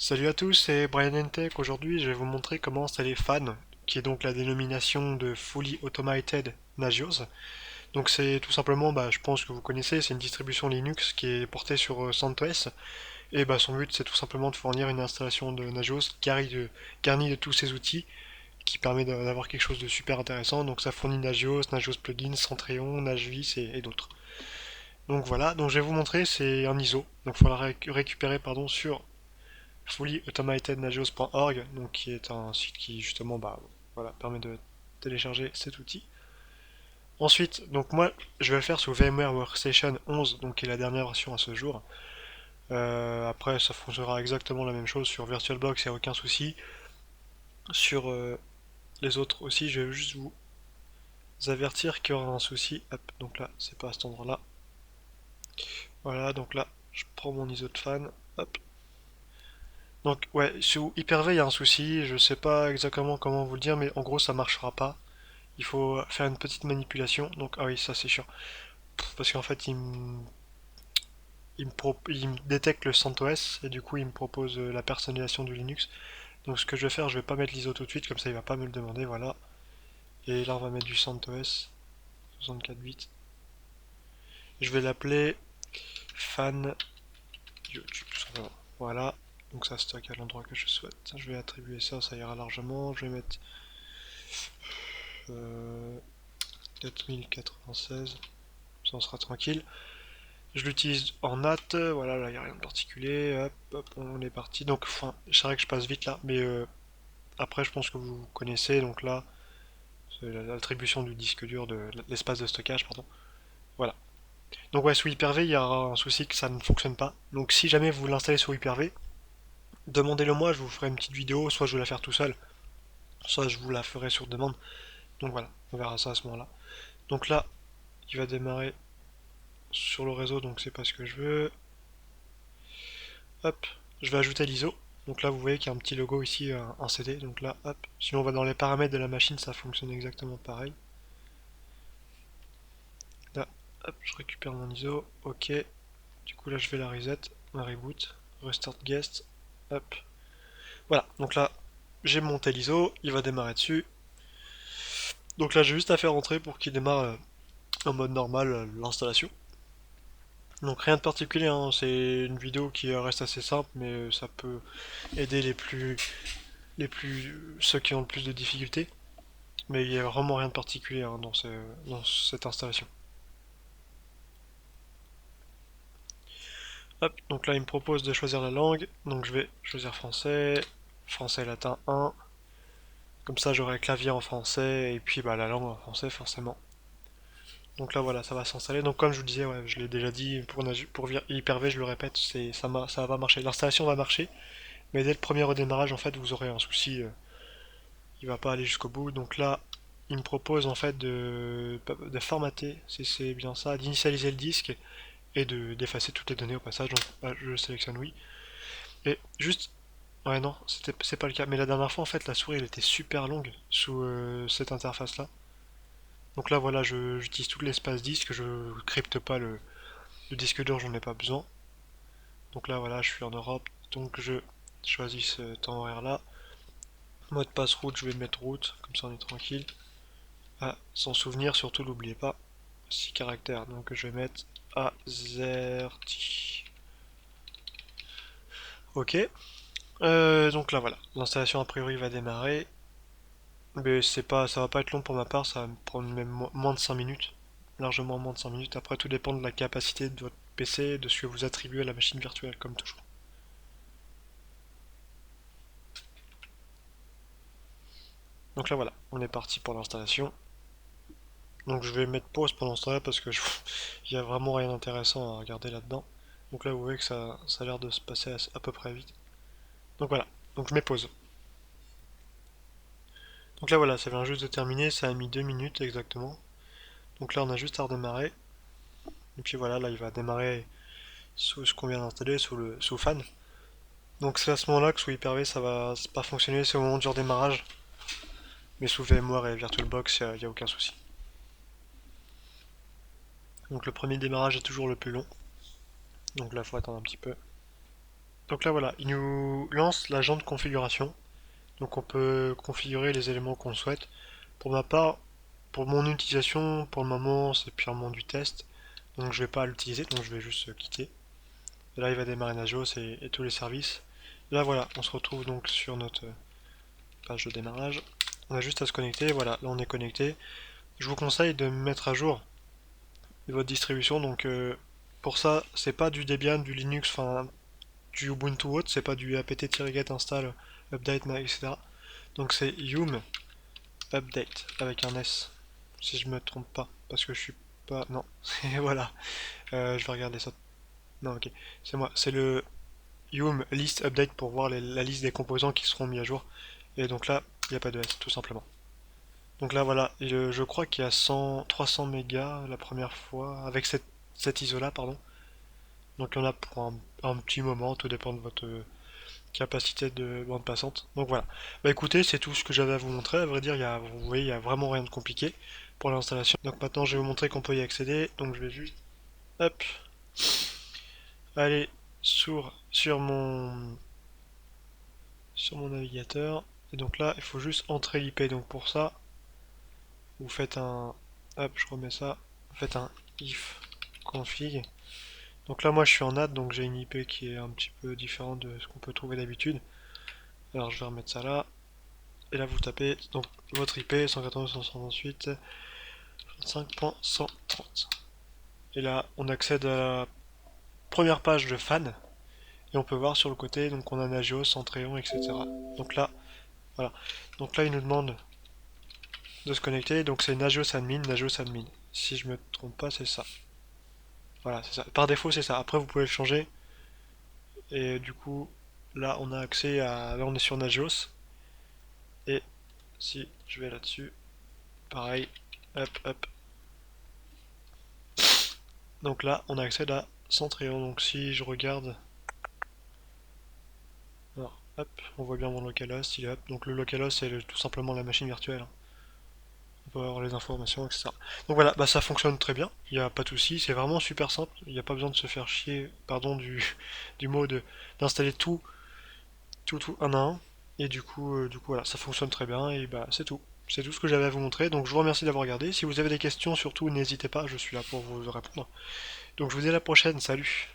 Salut à tous, c'est Brian Entech. Aujourd'hui, je vais vous montrer comment installer Fan, qui est donc la dénomination de Fully Automated Nagios. Donc c'est tout simplement, je pense que vous connaissez, c'est une distribution Linux qui est portée sur CentOS. Et son but, c'est tout simplement de fournir une installation de Nagios garnie de tous ces outils, qui permet d'avoir quelque chose de super intéressant. Donc ça fournit Nagios, Nagios Plugins, Centreon, Nagivis et d'autres. Donc voilà, donc je vais vous montrer, c'est un ISO. Donc il faudra récupérer sur fullyautomatednagios.org, donc qui est un site qui justement voilà, permet de télécharger cet outil. Ensuite, donc moi je vais le faire sous VMware Workstation 11, donc qui est la dernière version à ce jour. Après ça fonctionnera exactement la même chose sur VirtualBox, il n'y a aucun souci. Sur les autres aussi, je vais juste vous avertir qu'il y aura un souci. Hop, donc là c'est pas à cet endroit là. Voilà, donc là je prends mon ISO de fan. Hop. Donc ouais, sous Hyper-V il y a un souci, je sais pas exactement comment vous le dire, mais en gros ça marchera pas. Il faut faire une petite manipulation. Donc, ah oui, ça c'est sûr. Parce qu'en fait, il me détecte le CentOS et du coup, il me propose la personnalisation du Linux. Donc, ce que je vais faire, je vais pas mettre l'ISO tout de suite, comme ça, il va pas me le demander. Voilà. Et là, on va mettre du CentOS, 64 bits. Je vais l'appeler fan YouTube, tout simplement. Voilà. Donc, ça stocke à l'endroit que je souhaite. Je vais attribuer ça, ça ira largement. Je vais mettre euh, 4096. Ça, on sera tranquille. Je l'utilise en NAT, voilà, là il n'y a rien de particulier, hop, hop, on est parti. Donc, enfin, c'est vrai que je passe vite là, mais après je pense que vous connaissez, donc là, c'est l'attribution du disque dur, de l'espace de stockage, pardon. Voilà. Donc ouais, sous Hyper-V, il y aura un souci que ça ne fonctionne pas. Donc si jamais vous l'installez sur Hyper-V, demandez-le moi, je vous ferai une petite vidéo, soit je vais la faire tout seul, soit je vous la ferai sur demande. Donc voilà, on verra ça à ce moment-là. Donc là, il va démarrer sur le réseau, donc c'est pas ce que je veux. Hop, je vais ajouter l'ISO. Donc là, vous voyez qu'il y a un petit logo ici, un CD. Donc là, hop, si on va dans les paramètres de la machine, ça fonctionne exactement pareil. Là, hop, je récupère mon ISO. Ok. Du coup, là, je vais la reset, la reboot, restart guest. Hop. Voilà. Donc là, j'ai monté l'ISO. Il va démarrer dessus. Donc là, j'ai juste à faire entrer pour qu'il démarre en mode normal l'installation. Donc rien de particulier, hein, c'est une vidéo qui reste assez simple, mais ça peut aider ceux qui ont le plus de difficultés. Mais il n'y a vraiment rien de particulier hein, dans cette installation. Hop, donc là il me propose de choisir la langue, donc je vais choisir français, français latin 1, comme ça j'aurai clavier en français et puis la langue en français forcément. Donc là voilà, ça va s'installer. Donc comme je vous disais, ouais, je l'ai déjà dit, pour Hyper-V, je le répète, ça va marcher. L'installation va marcher, mais dès le premier redémarrage en fait vous aurez un souci, il va pas aller jusqu'au bout. Donc là il me propose en fait de formater, si c'est bien ça, d'initialiser le disque et d'effacer toutes les données au passage. Donc je sélectionne oui. Et juste, ouais non, c'est pas le cas. Mais la dernière fois en fait la souris elle était super longue sous cette interface là. Donc là voilà, j'utilise tout l'espace disque, je crypte pas le disque dur, j'en ai pas besoin. Donc là voilà, je suis en Europe, donc je choisis ce temps horaire là. Mot de passe route, je vais mettre route, comme ça on est tranquille. Ah, sans souvenir, surtout n'oubliez pas, 6 caractères, donc je vais mettre AZERTY. Ok, donc là voilà, l'installation a priori va démarrer, mais ça va pas être long pour ma part, ça va me prendre même moins de 5 minutes, largement moins de 5 minutes. Après tout dépend de la capacité de votre PC, de ce que vous attribuez à la machine virtuelle comme toujours. Donc là voilà, on est parti pour l'installation. Donc je vais mettre pause pendant ce temps-là parce que il y a vraiment rien d'intéressant à regarder là-dedans. Donc là vous voyez que ça a l'air de se passer à peu près vite. Donc voilà, donc je mets pause. Donc là voilà, ça vient juste de terminer, ça a mis 2 minutes exactement. Donc là on a juste à redémarrer. Et puis voilà, là il va démarrer sous ce qu'on vient d'installer, sous fan. Donc c'est à ce moment-là que sous Hyper-V ça va pas fonctionner, c'est au moment du redémarrage. Mais sous VMware et VirtualBox, il n'y a aucun souci. Donc le premier démarrage est toujours le plus long. Donc là faut attendre un petit peu. Donc là voilà, il nous lance l'agent de configuration. Donc on peut configurer les éléments qu'on souhaite. Pour ma part, pour mon utilisation, pour le moment, c'est purement du test. Donc je vais pas l'utiliser, donc je vais juste quitter. Et là il va démarrer Nagios et tous les services. Là voilà, on se retrouve donc sur notre page de démarrage. On a juste à se connecter, voilà, là on est connecté. Je vous conseille de mettre à jour votre distribution, donc pour ça, c'est pas du Debian, du Linux, enfin du Ubuntu ou autre, c'est pas du apt-get install, update, etc. Donc c'est yum update avec un S, si je me trompe pas, parce que je suis pas... Non, et voilà, je vais regarder ça. Non, ok, c'est moi, c'est le yum list update pour voir la liste des composants qui seront mis à jour. Et donc là, il n'y a pas de S, tout simplement. Donc là, voilà, je crois qu'il y a 300 mégas la première fois, avec cette ISO-là, pardon. Donc il y en a pour un petit moment, tout dépend de votre capacité de bande passante. Donc voilà. Bah écoutez, c'est tout ce que j'avais à vous montrer. À vrai dire, vous voyez, il n'y a vraiment rien de compliqué pour l'installation. Donc maintenant, je vais vous montrer qu'on peut y accéder. Donc je vais juste, hop, aller sur mon navigateur. Et donc là, il faut juste entrer l'IP. Donc pour ça, vous faites un, hop, je remets ça. Vous faites un if config. Donc là, moi, je suis en NAT, donc j'ai une IP qui est un petit peu différente de ce qu'on peut trouver d'habitude. Alors je vais remettre ça là. Et là, vous tapez donc votre IP 192.168.25.130. Et là, on accède à la première page de fan. Et on peut voir sur le côté, donc on a Nagios, Centréon, etc. Donc là, voilà. Donc là, il nous demande de se connecter. Donc c'est Nagios admin, Nagios admin. Si je me trompe pas, c'est ça. Voilà, c'est ça. Par défaut, c'est ça. Après, vous pouvez le changer. Et du coup, là, on a accès à. Là, on est sur Nagios. Et si je vais là-dessus, pareil. Hop, hop. Donc là, on a accès à Centréon. Donc si je regarde. Alors, hop, on voit bien mon localhost, il est hop. Donc le localhost, c'est tout simplement la machine virtuelle, hein. On peut avoir les informations, etc. Donc voilà, bah ça fonctionne très bien, il n'y a pas de souci, c'est vraiment super simple, il n'y a pas besoin de se faire chier, pardon du mot d'installer tout un à un. Et du coup voilà, ça fonctionne très bien et bah c'est tout. C'est tout ce que j'avais à vous montrer, donc je vous remercie d'avoir regardé. Si vous avez des questions, surtout n'hésitez pas, je suis là pour vous répondre. Donc je vous dis à la prochaine, salut!